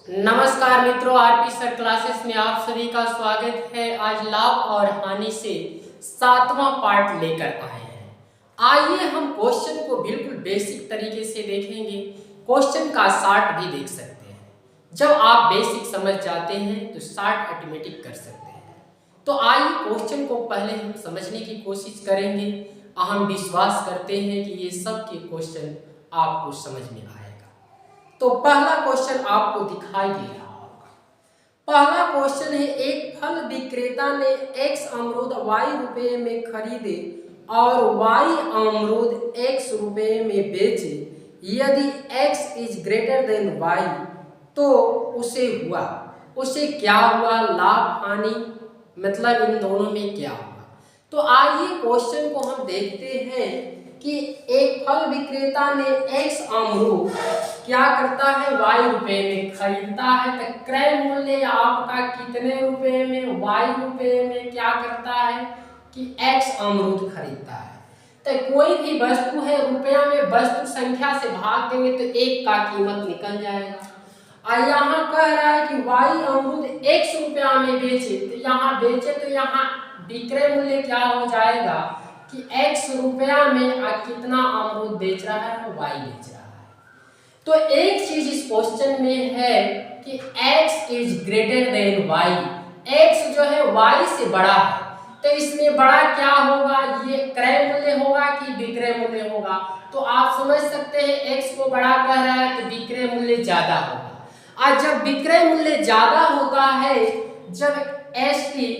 नमस्कार मित्रों, RP sir classes में आप सभी का स्वागत है। आज लाभ और हानि से 7वां पार्ट लेकर आए हैं। आइए हम क्वेश्चन को बिल्कुल बेसिक तरीके से देखेंगे। क्वेश्चन का शार्ट भी देख सकते हैं। जब आप बेसिक समझ जाते हैं तो शार्ट ऑटोमेटिक कर सकते हैं। तो आइए क्वेश्चन को पहले हम समझने की कोशिश करेंगे। हम विश्वास करते हैं कि ये सब के क्वेश्चन आपको समझ में आएगा। तो पहला क्वेश्चन आपको दिखाई दे रहा होगा। पहला क्वेश्चन है, एक फल विक्रेता ने x अमरूद y रुपए में खरीदे और y अमरूद x रुपए में बेचे। यदि x is greater than y तो उसे क्या हुआ, लाभ हानि, मतलब इन दोनों में क्या हुआ। तो आइए क्वेश्चन को हम देखते हैं कि एक फल विक्रेता ने x अमरूद क्या करता है, y रुपए में खरीदता है। तो क्रय मूल्य आपका कितने रुपए में, y रुपए में क्या करता है कि x अमरूद खरीदता है। तो कोई भी वस्तु है, रुपया में वस्तु संख्या से भाग देंगे तो एक का कीमत निकल जाएगा। और यहाँ कह रहा है कि y अमरूद x रुपया में बेचे, तो यहाँ बेचे तो यहाँ विक्रय मूल्य क्या हो जाएगा कि x रुपया में कितना अमरूद बेच रहा है, y बेच रहा है। तो एक चीज इस क्वेश्चन में है कि x is greater than y, x जो है y से बड़ा है। तो इसमें बड़ा क्या होगा, ये क्रय मूल्य होगा कि विक्रय मूल्य होगा। तो आप समझ सकते हैं x को बड़ा कह रहा है तो विक्रय मूल्य ज्यादा होगा। और जब विक्रय मूल्य ज्यादा होता है, जब st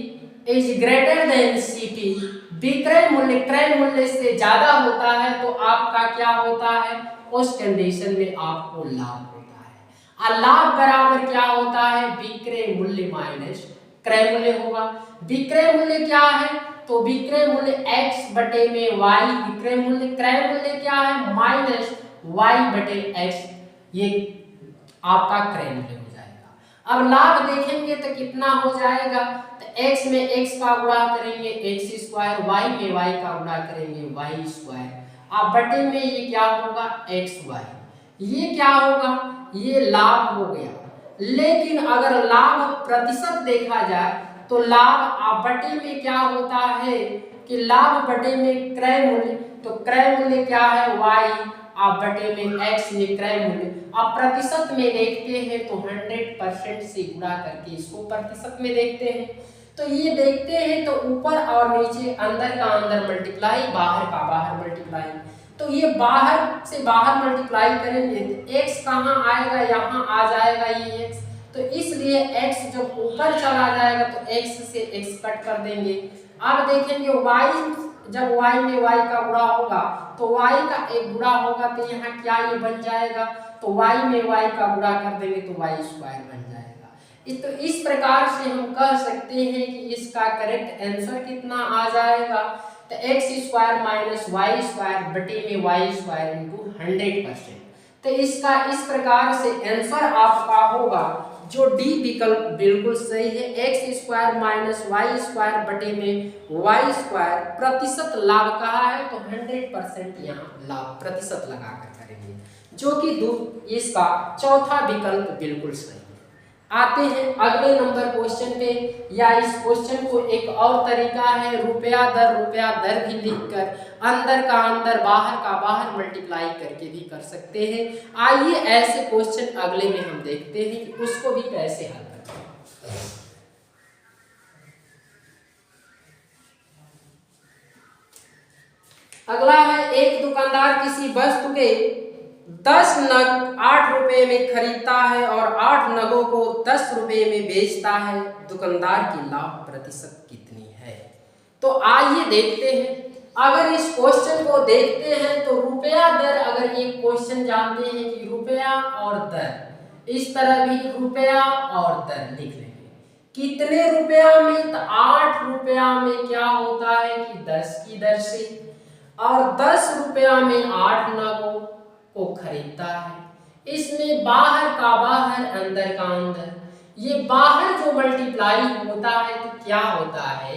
is greater than ct, विक्रय मूल्य क्रय मूल्य से ज्यादा होता है, तो आपका क्या होता है, उस कंडीशन में आपको लाभ होता है। और लाभ बराबर क्या होता है, विक्रय मूल्य माइनस क्रय मूल्य होगा। विक्रय मूल्य क्या है, तो विक्रय मूल्य x बटे में y, विक्रय मूल्य क्रय मूल्य क्या है माइनस y बटे x, ये आपका क्रय मूल्य हो जाएगा। अब लाभ देखेंगे तो कितना हो जाएगा, तो x में x का गुणा करेंगे x स्क्वायर, y में y का गुणा करेंगे y स्क्वायर, अब बटे में ये क्या होगा xy, ये क्या होगा, ये लाभ हो गया। लेकिन अगर लाभ प्रतिशत देखा जाए तो लाभ आप बटे में क्या होता है कि लाभ बटे में क्रय मूल्य, तो क्रय मूल्य क्या है y, आप बटे में x, ये क्रय मूल्य। आप प्रतिशत में देखते हैं तो 100% से गुणा करके इसको प्रतिशत में देखते हैं। तो ये देखते हैं तो ऊपर और नीचे, अंदर का अंदर मल्टीप्लाई, बाहर का बाहर मल्टीप्लाई। तो ये बाहर से बाहर मल्टीप्लाई करेंगे तो x कहाँ आएगा, यहाँ आ जाएगा ये x। तो इसलिए x जब ऊपर चला जाएगा तो x से x कट कर देंगे। अब देखेंगे y, जब y में y का गुणा होगा तो y का एक गुणा होगा, तो यहाँ क्या ये बन जाएगा, तो y में y का गुणा कर देंगे तो y स्क्वायर बन जाएगा। तो इस प्रकार से हम कह सकते हैं कि इसका करेक्ट आंसर कितना आ जाएगा, तो x square minus y square बटे में वाई स्क्वायर इंटू 100%। तो इसका इस प्रकार से आंसर आपका होगा जो डी विकल्प बिल्कुल सही है, x square minus y square बटे में वाई स्क्वायर। प्रतिशत लाभ कहा है तो 100% यहाँ लाभ प्रतिशत लगाकर करेंगे, जो कि इसका चौथा विकल्प बिल्कुल सही है। आते हैं अगले नंबर क्वेश्चन पे, या इस क्वेश्चन को एक और तरीका है, रुपया दर भी लिखकर अंदर का अंदर बाहर का बाहर मल्टीप्लाई करके भी कर सकते हैं। आइए ऐसे क्वेश्चन अगले में हम देखते हैं कि उसको भी कैसे हल करते हैं। अगला है, एक दुकानदार किसी वस्तु के 10 नग 8 रुपए में खरीदता है और 8 नगों को 10 रुपए में बेचता है। दुकानदार की लाभ प्रतिशत कितनी है। तो आइए देखते हैं। अगर इस क्वेश्चन को देखते हैं तो रुपया दर, अगर ये क्वेश्चन जानते हैं कि रुपया और दर, इस तरह भी रुपया और दर लिख लेंगे। कितने रुपया में, तो 8 रुपया में क्या होता है कि 10 की दर से, और 10 रुपया में 8 नगों को खरीदता है। इसमें बाहर का बाहर अंदर का अंदर, ये बाहर जो मल्टीप्लाई होता है तो क्या होता है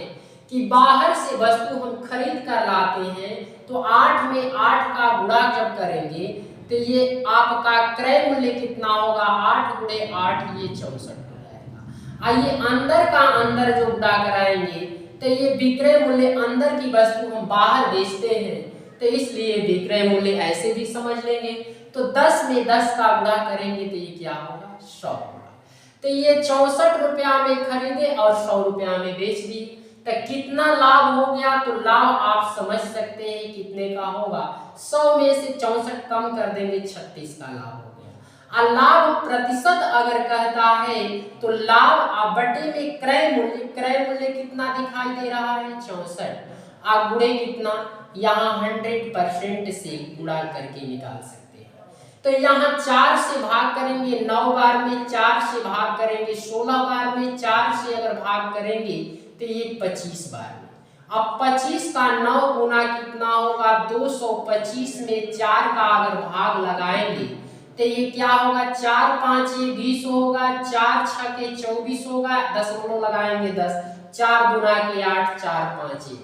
कि बाहर से वस्तु हम खरीद कर लाते हैं तो 8 में 8 का गुणा जब करेंगे तो ये आपका क्रय मूल्य कितना होगा, 8 गुणे 8 ये 64 हो जाएगा। आइए अंदर का अंदर जो गुणा कराएंगे तो ये विक्रय मूल्य, अंदर की वस्तु हम बाहर बेचते हैं तो इसलिए विक्रय मूल्य ऐसे भी समझ लेंगे। तो 10 में 10 का गुणा करेंगे तो ये क्या होगा, 100 होगा। तो ये 64 रुपया में खरीदे और 100 रुपया में बेच दिए, तो कितना लाभ हो गया, तो लाभ आप समझ सकते हैं कितने का होगा, 100 में से 64 कम कर देंगे 36 का लाभ हो गया। और लाभ प्रतिशत अगर कहता है तो लाभ बटे में क्रय मूल्य कितना दिखाई दे रहा है, 64, आप गुणे कितना, यहाँ 100% से गुणा करके निकाल सकते हैं। तो यहाँ 4 से भाग करेंगे, 9 बार में 4 से भाग करेंगे, 16 बार में 4 से अगर भाग करेंगे तो ये 25 बार में। अब 25 का 9 गुना कितना होगा, 225 में 4 का अगर भाग लगाएंगे तो ये क्या होगा, 4 5 ये 20 होगा, 4 6 के 24 होगा, दशमलव लगाएंगे 10, 4 गुना के 8, 4 5 ये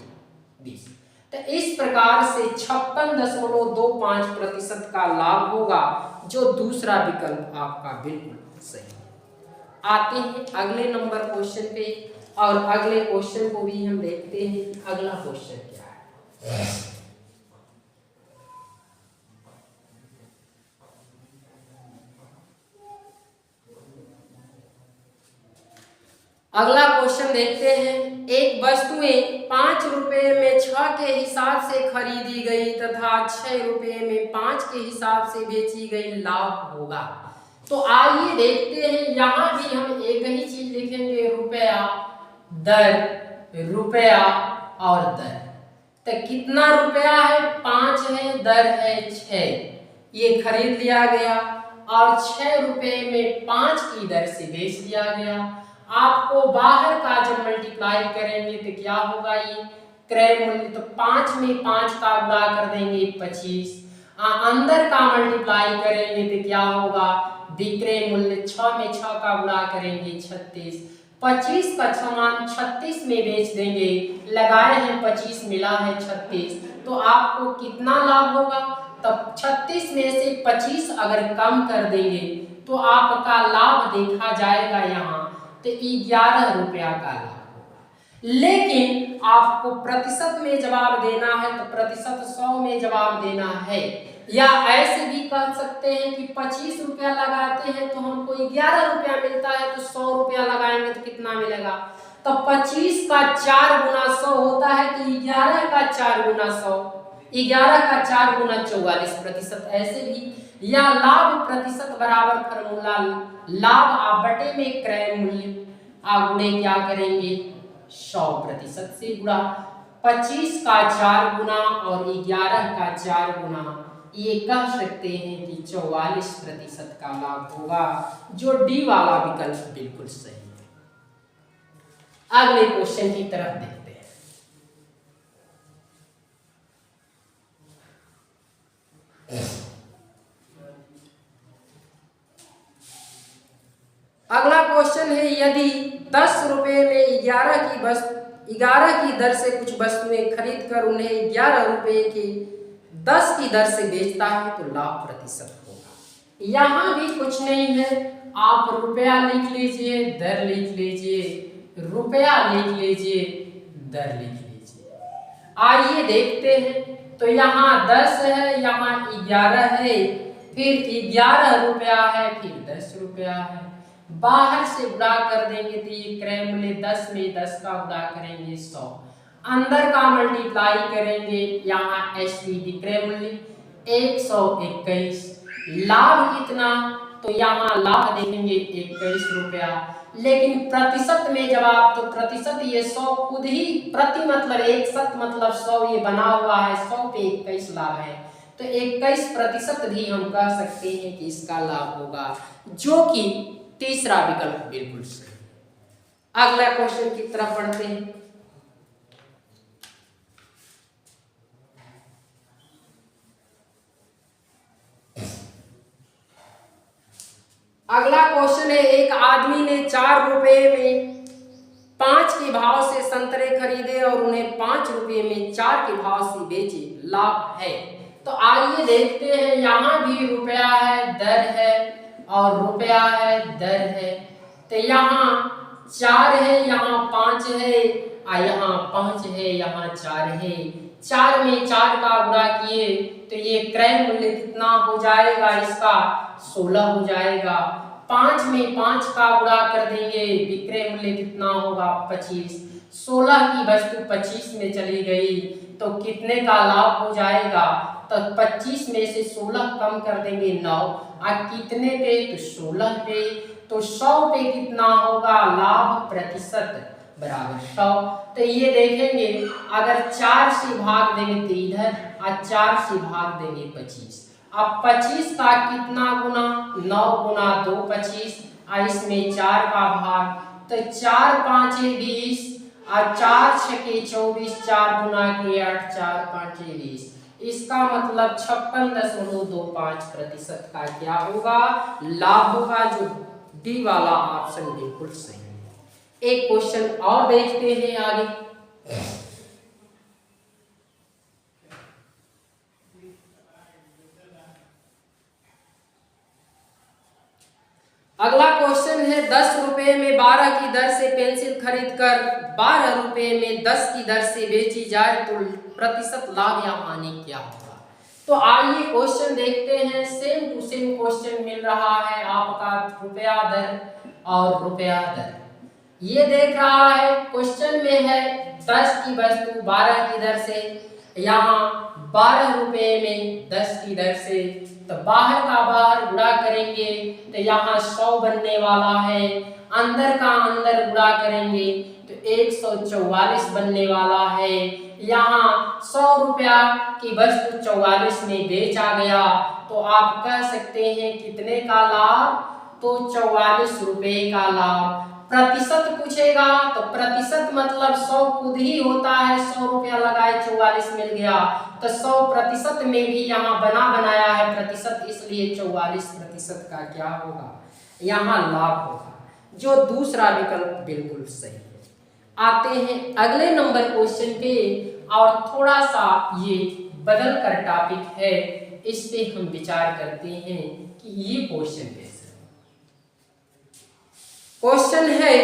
20। तो इस प्रकार से 56.25% का लाभ होगा, जो दूसरा विकल्प आपका बिल्कुल सही है। आते हैं अगले नंबर क्वेश्चन पे, और अगले क्वेश्चन को भी हम देखते हैं कि अगला क्वेश्चन क्या है। अगला क्वेश्चन देखते हैं, एक वस्तुएं 5 रुपए में 6 के हिसाब से खरीदी गई तथा 6 रुपए में 5 के हिसाब से बेची गई, लाभ होगा। तो आइए देखते हैं, यहाँ भी हम एक ही चीज लिखेंगे, रुपया दर, रुपया और दर। तो कितना रुपया है, 5 है, दर है 6, ये खरीद लिया गया और 6 रुपए में 5 की दर से बेच दिया गया। आपको बाहर का जब मल्टीप्लाई करेंगे तो क्या होगा, ये क्रय मूल्य, तो 5 में 5 का गुणा कर देंगे 25, अंदर का मल्टीप्लाई करेंगे तो क्या होगा, विक्रय मूल्य, 6 में 6 का गुणा करेंगे 36, 25 का 6 36 में बेच देंगे, लगाए हैं 25 मिला है 36, तो आपको कितना लाभ होगा, तब 36 में से 25 अगर कम कर देंगे तो आपका लाभ देखा जाएगा यहाँ तो 11 रुपया का लाभ होगा। लेकिन आपको प्रतिशत में जवाब देना है तो प्रतिशत 100 में जवाब देना है, या ऐसे भी कह सकते हैं कि 25 रुपया लगाते हैं तो हमको 11 रुपया मिलता है, तो 100 रुपया लगाएंगे तो कितना मिलेगा, तो 25 का 4 गुना 100 होता है, तो 11 का 4 गुना 100, 11 का 4 गुना 44%, ऐसे भी, या लाभ प्रतिशत बराबर फॉर्मूला, लाभ बटे में क्रय मूल्य, गुणे क्या करेंगे 100% से गुणा, 25 का 4 गुना और 11 का 4 गुना, ये कह सकते हैं कि 44% का लाभ होगा, जो डी वाला विकल्प बिल्कुल सही है। अगले क्वेश्चन की तरफ देखते हैं। अगला क्वेश्चन है, यदि 10 रुपए में 11 की दर से कुछ वस्तुएं खरीद कर उन्हें 11 रुपए की 10 की दर से बेचता है तो लाभ प्रतिशत होगा। यहाँ भी कुछ नहीं है, आप रुपया लिख लीजिए, दर लिख लीजिए, रुपया लिख लीजिए, दर लिख लीजिए। आइए देखते हैं, तो यहाँ 10 है, यहाँ 11 है, फिर 11 रुपया है, फिर 10 रुपया है, बाहर से गुणा कर देंगे तो ये क्रय मूल्य 10 में 10 का गुणा करेंगे 100, अंदर का मल्टीप्लाई करेंगे, यहाँ एसपीडी क्रय मूल्य 121, लाभ कितना, तो यहाँ लाभ देखेंगे 21 रुपया, लेकिन प्रतिशत में जवाब, तो प्रतिशत ये 100 खुद ही, प्रति मतलब 1 मतलब 100 ये बना हुआ है, 100 पे 21 लाभ है, तो 21% भी हम कह सकते हैं कि इसका लाभ होगा, जो कि तीसरा विकल्प बिल्कुल सही है। अगला क्वेश्चन की तरफ बढ़ते हैं। अगला क्वेश्चन है, एक आदमी ने 4 रुपए में 5 के भाव से संतरे खरीदे और उन्हें 5 रुपए में 4 के भाव से बेचे, लाभ है। तो आइए देखते हैं, यहाँ भी रुपया है, दर है, और रुपया है, दर है। तो यहाँ 4 है, यहाँ 5 है, यहाँ 5 है, यहाँ 4 है। 4 में 4 का गुणा किए तो ये क्रय मूल्य कितना हो जाएगा, इसका 16 हो जाएगा। 5 में 5 का गुणा कर देंगे, विक्रय मूल्य कितना होगा, 25। 16 की वस्तु 25 में चली गई तो कितने का लाभ हो जाएगा, तो 25 में से 16 कम कर देंगे 9, और कितने पे, तो 16 पे। तो 100 पे कितना होगा लाभ प्रतिशत बराबर 100। तो ये देखेंगे, अगर 4 से भाग देंगे तो इधर, और 4 से भाग देंगे 25। अब 25 का कितना गुना, 9 गुना 2 25, और इसमें 4 का भाग, तो 4 5 20, और 4 6 24, 4 गुना के 8, 4 5 20। इसका मतलब 56.25% का क्या होगा, लाभ होगा, जो डी वाला ऑप्शन बिल्कुल सही है। एक क्वेश्चन और देखते हैं आगे। अगला क्वेश्चन है, 10 रुपए में 12 की दर से पेंसिल खरीदकर 12 रुपए में 10 की दर से बेची जाए तो प्रतिशत लाभ या हानि क्या होगा। तो आइए क्वेश्चन देखते हैं। सेम टू सेम क्वेश्चन मिल रहा है आपका, रुपया दर और रुपया दर। ये देख रहा है, क्वेश्चन में है 10 की वस्तु 12 की दर से, यहाँ 12 रुपए में 10 की दर से, तो बाहर का बाहर गुणा करेंगे तो यहाँ 100 बनने वाला है, अंदर का अंदर गुणा करेंगे तो 144 बनने वाला है। यहाँ 100 रुपया की वस्तु 44 में बेचा गया, तो आप कह सकते हैं कितने का लाभ, तो 44 रुपए का लाभ। प्रतिशत पूछेगा तो प्रतिशत मतलब 100 खुद ही होता है, 100 रुपया लगाए 44 मिल गया, तो 100% में भी यहाँ बनाया है प्रतिशत, इसलिए 44% का क्या होगा, यहाँ लाभ होगा, जो दूसरा विकल्प बिल्कुल सही है। आते हैं अगले नंबर क्वेश्चन पे, और थोड़ा सा ये बदल कर टॉपिक है, इस पे हम विचार करते हैं कि ये क्वेश्चन कैसे। क्वेश्चन है,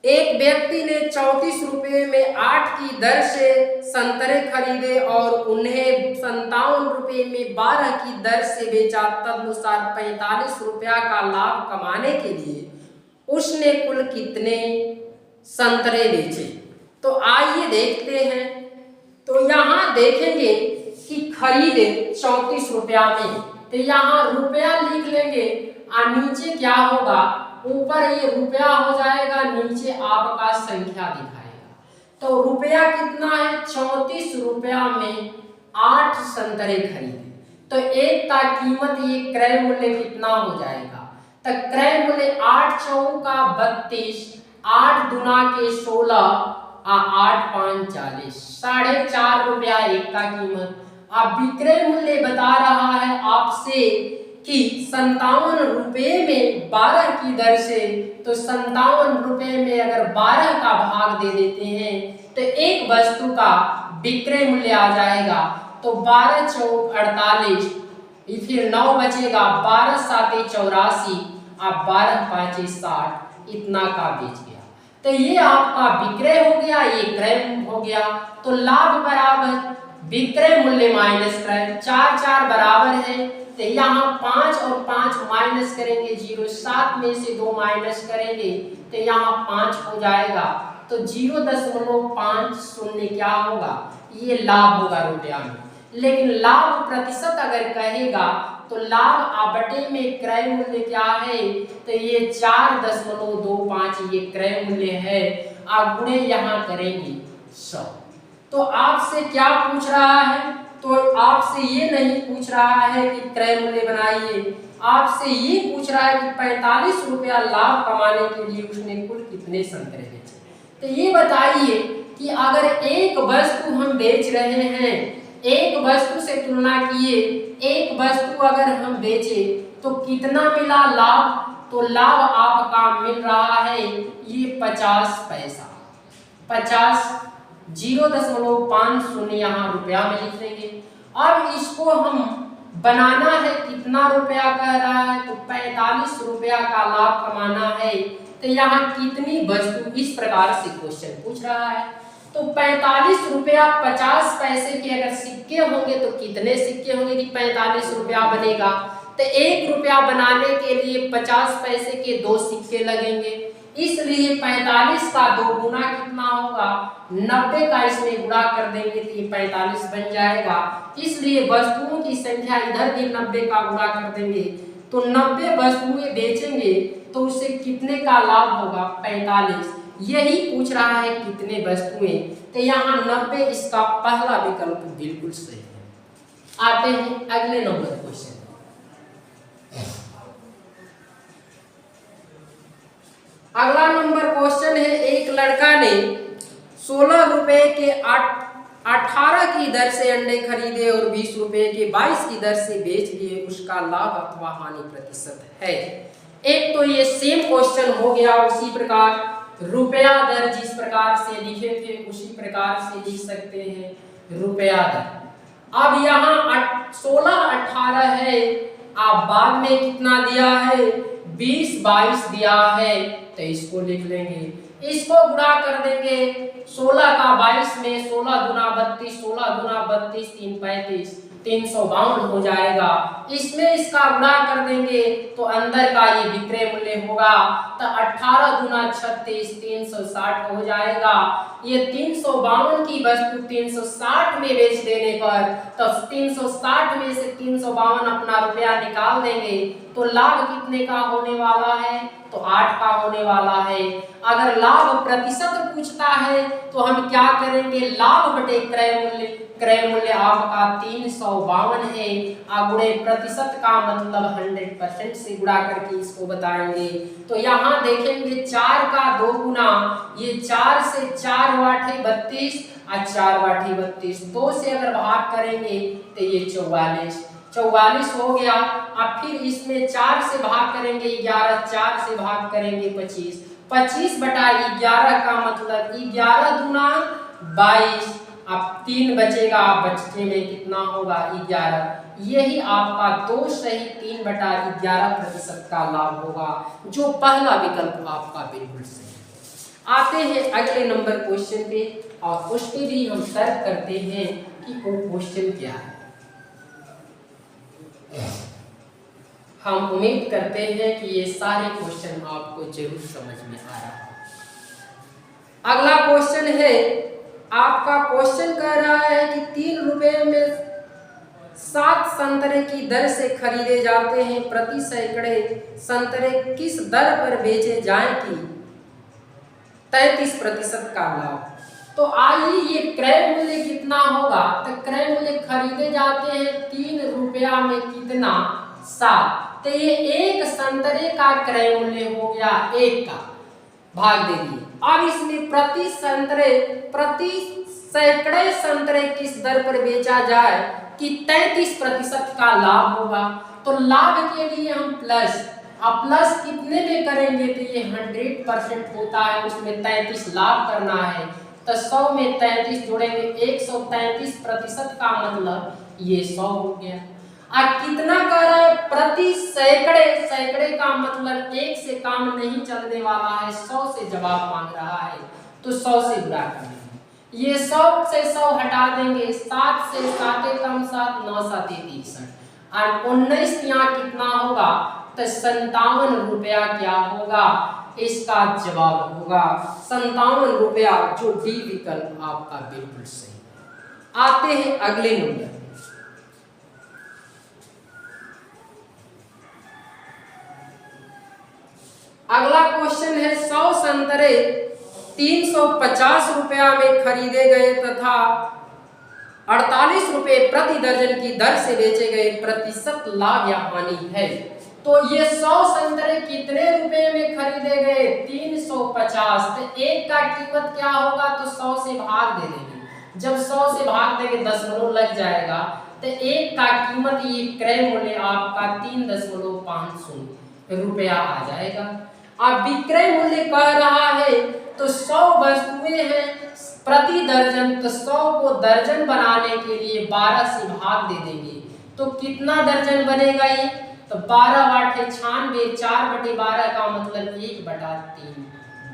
एक व्यक्ति ने 34 रुपए में 8 की दर से संतरे खरीदे और उन्हें 57 रुपए में 12 की दर से बेचा, तदनुसार 45 रुपया का लाभ कमाने के लिए उसने कुल कितने संतरे बेचे। तो आइए देखते हैं। तो यहाँ देखेंगे कि खरीदे 34 रुपया में, तो यहाँ रुपया लिख लेंगे, और नीचे क्या होगा, ऊपर ये रुपया हो जाएगा, नीचे आपका संख्या दिखाएगा। तो रुपया कितना है, 34 रुपया में 8 संतरे खरीदे, तो एक का कीमत, ये क्रय मूल्य कितना हो जाएगा, तो क्रय मूल्य 8 चौका 32, 8 दुना के 16, 8 5 40, 4.5 रुपया एक का कीमत। अब विक्रय मूल्य बता रहा है आपसे कि 57 रुपए में 12 की दर से, तो 57 रुपए में अगर 12 का भाग दे देते हैं तो एक वस्तु का विक्रय मूल्य आ जाएगा, तो 12 चौक 48, फिर 9 बचेगा, 12 7 84, अब 12 5 60, इतना का बेच गया। तो ये आपका विक्रय हो गया, ये क्रय हो गया। तो लाभ बराबर विक्रय मूल्य माइनस क्रय, 4 4 बराबर है, तो यहाँ 5 और 5 माइनस करेंगे 0, 7 में से 2 माइनस करेंगे तो यहाँ 5 हो जाएगा, तो 0.50 क्या होगा, ये लाभ होगा रुपया में। लेकिन लाभ प्रतिशत अगर कहेगा तो लाभ बटे में क्रय मूल्य क्या है, तो ये 4.25 ये क्रय मूल्य है, आप गुणे यहाँ करेंगे 100। तो आपसे क्या पूछ रहा है, तो आपसे ये नहीं पूछ रहा है कि क्रय मूल्य बनाइए, आपसे ये पूछ रहा है कि 45 रुपया लाभ कमाने के लिए उसने कुल कितने संतरे बेचे। तो ये बताइए कि अगर एक वस्तु हम बेच रहे हैं, एक वस्तु से तुलना किए, एक वस्तु अगर हम बेचे तो कितना मिला लाभ, तो लाभ आपका मिल रहा है ये 50 पैसा, 50 0.50 यहाँ रुपया में लिख लेंगे। अब इसको हम बनाना है, कितना रुपया कह रहा है, तो 45 रुपया का लाभ कमाना है। तो यहाँ कितनी वस्तु, इस प्रकार से क्वेश्चन पूछ रहा है। तो 45 रुपया 50 पैसे के अगर सिक्के होंगे तो कितने सिक्के होंगे कि 45 रुपया बनेगा। तो 1 रुपया बनाने के लिए 50 पैसे के 2 सिक्के लगेंगे, इसलिए 45 का 2 गुना कितना होगा, 90 का इसमें गुणा कर देंगे तो ये 45 बन जाएगा। इसलिए वस्तुओं की संख्या इधर भी 90 का गुणा कर देंगे तो 90 वस्तुएं बेचेंगे तो उससे कितने का लाभ होगा, 45। यही पूछ रहा है कितने वस्तुएं, तो यहाँ 90 इसका पहला विकल्प बिल्कुल सही है। आते हैं अगले नंबर क्वेश्चन। अगला नंबर क्वेश्चन है, एक लड़का ने 16 रुपए के 18 की दर से अंडे खरीदे और 20 रुपए के 22 की दर से बेच दिए, उसका लाभ अथवा हानि प्रतिशत है। एक तो ये सेम क्वेश्चन हो गया, उसी प्रकार रुपया दर जिस प्रकार से लिखे थे उसी प्रकार से लिख सकते हैं रुपया दर। अब यहाँ 16 18 है, आप बाद में कितना दिया है, 20 22 दिया है, तो इसको लिख लेंगे। इसको गुणा कर देंगे 16 का 22 में, 16 दूना 32, 16 दूना 32 3 35, 352 हो जाएगा। इसमें इसका गुणा कर देंगे तो अंदर का ये विक्रय मूल्य होगा, तो 18 दूना 36 360 हो जाएगा। ये 352 की वस्तु 360 में बेच देने पर, तो 360 में से 352 अपना रुपया निकाल देंगे तो लाभ कितने का होने वाला है, तो 8 का होने वाला है। अगर लाभ प्रतिशत पूछता है तो हम क्या करेंगे, लाभ बटे क्रय मूल्य, क्रय मूल्य आपका 352 है, गुणे प्रतिशत का मतलब 100% से गुणा करके इसको बताएंगे। तो यहाँ देखेंगे 4 का 2 गुना, ये 4 से 4 वाटे 32 और 4 वाटे 32, 2 से अगर भाग करेंगे तो ये 44 हो गया। अब फिर इसमें 4 से भाग करेंगे 11, 4 से भाग करेंगे 25, 25 बटा 11 का मतलब 11 दूना 22, अब 3 बचेगा, बचने में कितना होगा 11। यही आपका 2 सही 3 बटा 11% का लाभ होगा, जो पहला विकल्प आपका बिल्कुल सही है। आते हैं अगले नंबर क्वेश्चन पे और उसके भी हम तर्क करते हैं कि वो क्वेश्चन क्या है। हम उम्मीद करते हैं कि ये सारे क्वेश्चन आपको जरूर समझ में आ रहा है। अगला क्वेश्चन है, आपका क्वेश्चन कह रहा है कि 3 रुपए में 7 संतरे की दर से खरीदे जाते हैं, प्रति सैकड़े संतरे किस दर पर बेचे जाएं कि 33% का लाभ। तो आइए ये क्रय मूल्य कितना होगा, तो क्रय मूल्य खरीदे जाते हैं 3 रुपया में कितना, 7, तो ये 1 संतरे का क्रय मूल्य हो गया, 1 का भाग दे दिए। अब इसमें प्रति संतरे, प्रति सैकड़े संतरे किस दर पर बेचा जाए कि 33% का लाभ होगा। तो लाभ के लिए हम प्लस, अब प्लस कितने में करेंगे तो ये 100% होता है, उसमें 33 लाभ करना है, तो 100 में 33 जोड़ेंगे 133% का मतलब ये 100 हो गया। अब कितना कह रहा है, प्रति सैकड़े, सैकड़े का मतलब 1 से काम नहीं चलने वाला है, 100 से जवाब मांग रहा है, तो 100 से गुणा करेंगे। ये 100 से 100 हटा देंगे, 7 से 7 कम 7, 9 7 63 और 19 यहाँ कितना होगा, तो 57 रुपया क्या होगा, इसका जवाब होगा 57 रुपया, जो डी विकल्प आपका बिल्कुल सही। आते हैं अगले नंबर। अगला क्वेश्चन है, 100 संतरे 350 रुपया में खरीदे गए तथा 48 रुपए प्रति दर्जन की दर से बेचे गए, प्रतिशत लाभ या हानि है। तो ये 100 संतरे कितने रुपए में खरीदे गए, 350, तो 1 का कीमत क्या होगा, तो 100 से भाग दे देंगे। जब 100 से भाग देंगे दशमलव लग जाएगा, तो 1 का कीमत ये क्रय मूल्य आपका 3.50 रुपया आ जाएगा। अब विक्रय मूल्य कह रहा है तो 100 वस्तुएं हैं प्रति दर्जन, तो 100 को दर्जन बनाने के लिए 12 से भाग दे देंगे तो कितना दर्जन बनेगा ये, तो 12×96, 4/12 का मतलब 1/3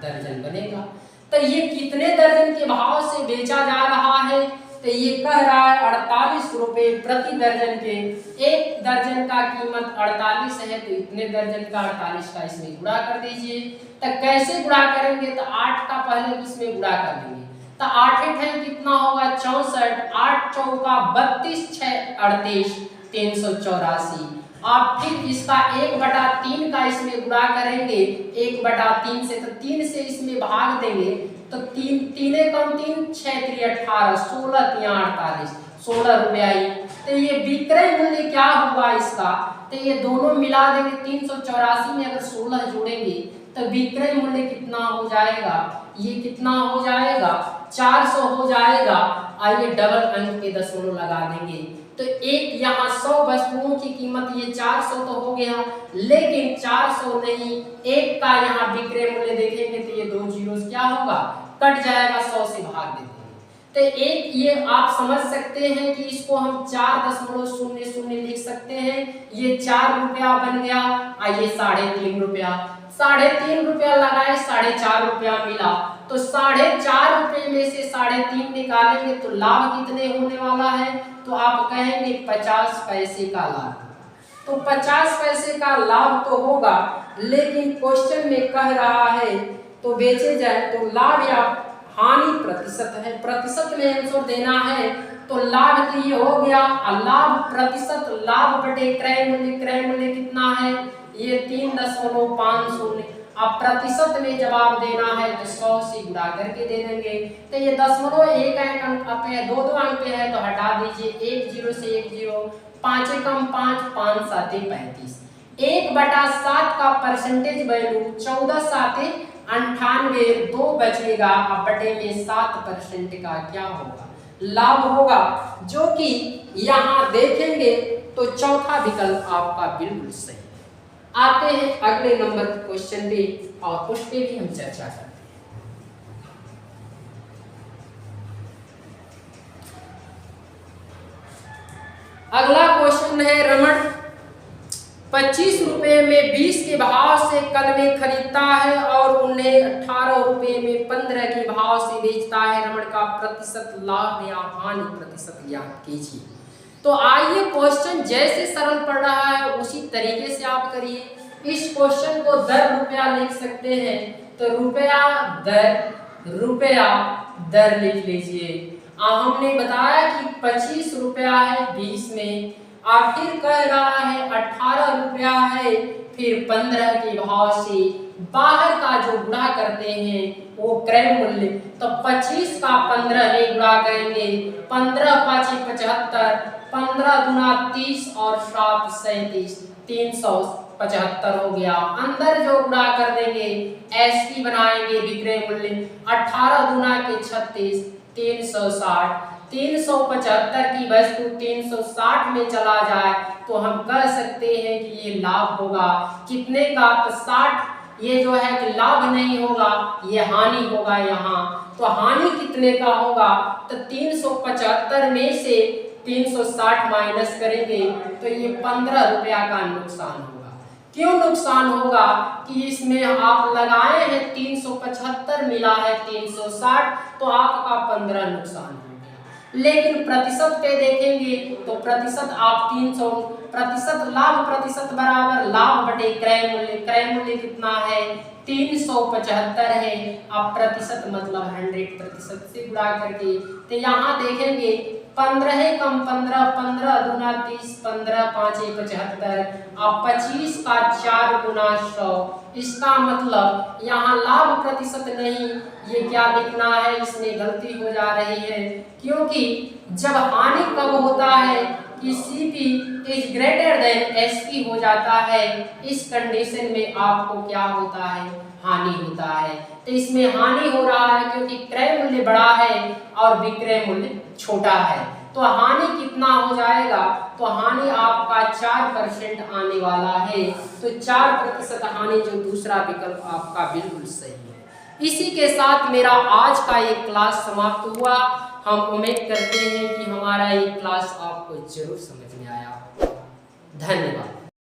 दर्जन बनेगा। तो ये कितने दर्जन के भाव से बेचा जा रहा है, तो ये कह रहा है 48 रुपए प्रति दर्जन के। एक दर्जन का कीमत 48 है तो इतने दर्जन का 48 का इसमें गुणा कर दीजिए। तो कैसे गुणा करेंगे, तो 8 का पहले इसमें गुणा कर देंगे तो 8 8 कितना होगा 64, 8 चौका 32, 6 38, 384। आप फिर इसका 1/3 का इसमें गुणा करेंगे 1/3 से, तो 3 से इसमें भाग देंगे तो 3 3 कम 3 6 3 18, 16 3 48, 16 रुपया ही। तो ये विक्रय मूल्य क्या हुआ इसका, तो ये दोनों मिला देंगे 384 में अगर 16 जोड़ेंगे तो विक्रय मूल्य कितना हो जाएगा, ये कितना हो जाएगा 400 हो जाएगा। आइए डबल अंक के दशमलव लगा देंगे तो एक यहाँ 100 वस्तुओं की कीमत ये 400 तो हो गया, लेकिन 400 नहीं, एक का यहाँ विक्रय मूल्य देखेंगे तो ये 2 जीरो क्या होगा कट जाएगा, 100 से भाग देते हैं। तो एक ये आप समझ सकते हैं कि इसको हम 4.00 लिख सकते हैं, ये 4 रुपया बन गया। आइए 3.5 रुपया, 3.5 रुपया लगाए 4.5 रुपया मिला तो 4.5 रुपये में से 3.5 निकालेंगे तो लाभ कितने होने वाला है, तो आप कहेंगे 50 पैसे का लाभ। तो 50 पैसे का लाभ तो होगा, लेकिन क्वेश्चन में कह रहा है तो बेचे जाए तो लाभ या हानि प्रतिशत है, प्रतिशत में आंसर देना है तो लाभ तो ये हो गया, लाभ प्रतिशत, लाभ बटे क्रय मूल्य, क्रय मूल्य कितना है ये 3.50। अब प्रतिशत में जवाब देना है तो 100 से गुणा करके दे देंगे। तो ये दशमलव एक अंक पे 2 अंक पे है तो हटा दीजिए, 1 0 से 1 0, 5 कम 5, 5 7 35, 1/7 का परसेंटेज वैल्यू 14 7 98, 2 बचेगा। अब बटे में 7% का क्या होगा लाभ होगा, जो कि यहाँ देखेंगे तो चौथा विकल्प आपका बिल्कुल सही। आते हैं अगले नंबर क्वेश्चन पे और उस पे भी हम चर्चा करते हैं। अगला क्वेश्चन है रमन 25 रुपए में 20 के भाव से कलमे खरीदता है और उन्हें 18 रुपए में 15 के भाव से बेचता है। रमन का प्रतिशत लाभ या हानि प्रतिशत ज्ञात कीजिए। तो आइए क्वेश्चन जैसे सरल पड़ रहा है उसी तरीके से आप करिए। इस क्वेश्चन को दर रुपया लिख सकते हैं तो रुपया दर लिख लीजिए। हमने बताया कि 25 रुपया है 20 में, आखिर कह रहा है 18 रुपया है, फिर 15 के भाव से बाहर का जो गुणा करते हैं वो क्रय मूल्य, तो 25 का 15 में गुणा करेंगे, 15 5 75, 15 दूना 30 और 7 37, 375 हो गया। अंदर जो गुणा कर देंगे एसपी बनाएंगे विक्रय मूल्य, 18 दूना के 36, 360, 375 की वस्तु 360 में चला जाए तो हम कह सकते हैं कि ये लाभ होगा कितने का, तो 60। ये जो है कि लाभ नहीं होगा, ये हानि होगा यहाँ। तो हानि कितने का होगा, तो 375 में से 360 माइनस करेंगे तो ये 15 रुपया का नुकसान होगा। क्यों नुकसान होगा कि इसमें आप लगाए हैं 375, मिला है 360, तो आपका 15 नुकसान हो गया। लेकिन प्रतिशत पे देखेंगे तो प्रतिशत आप 300 प्रतिशत, लाभ प्रतिशत बराबर लाभ बटे क्रय मूल्य, क्रय मूल्य कितना है 375 है। अब प्रतिशत मतलब 100% से गुणा करके, तो यहाँ देखेंगे 15 कम 15, 15 दूना 30, 15 5 75, अब 25 का 4 गुना 100। इसका मतलब यहाँ लाभ प्रतिशत नहीं, ये क्या लिखना है, इसमें गलती हो जा रही है, क्योंकि जब हानि कब होता है कि CP is greater than SP हो जाता है, इस कंडीशन में आपको क्या होता है, हानि होता है। तो इसमें हानि हो रहा है क्योंकि क्रय मूल्य बड़ा है और विक्रय मूल्य छोटा है, तो तो हानि कितना हो जाएगा, तो हानि आपका 4% आने वाला है। तो 4% हानि जो दूसरा विकल्प आपका बिल्कुल सही है। इसी के साथ मेरा आज का ये क्लास समाप्त हुआ। हम उम्मीद करते हैं कि हमारा ये क्लास आपको जरूर समझ में आया। धन्यवाद।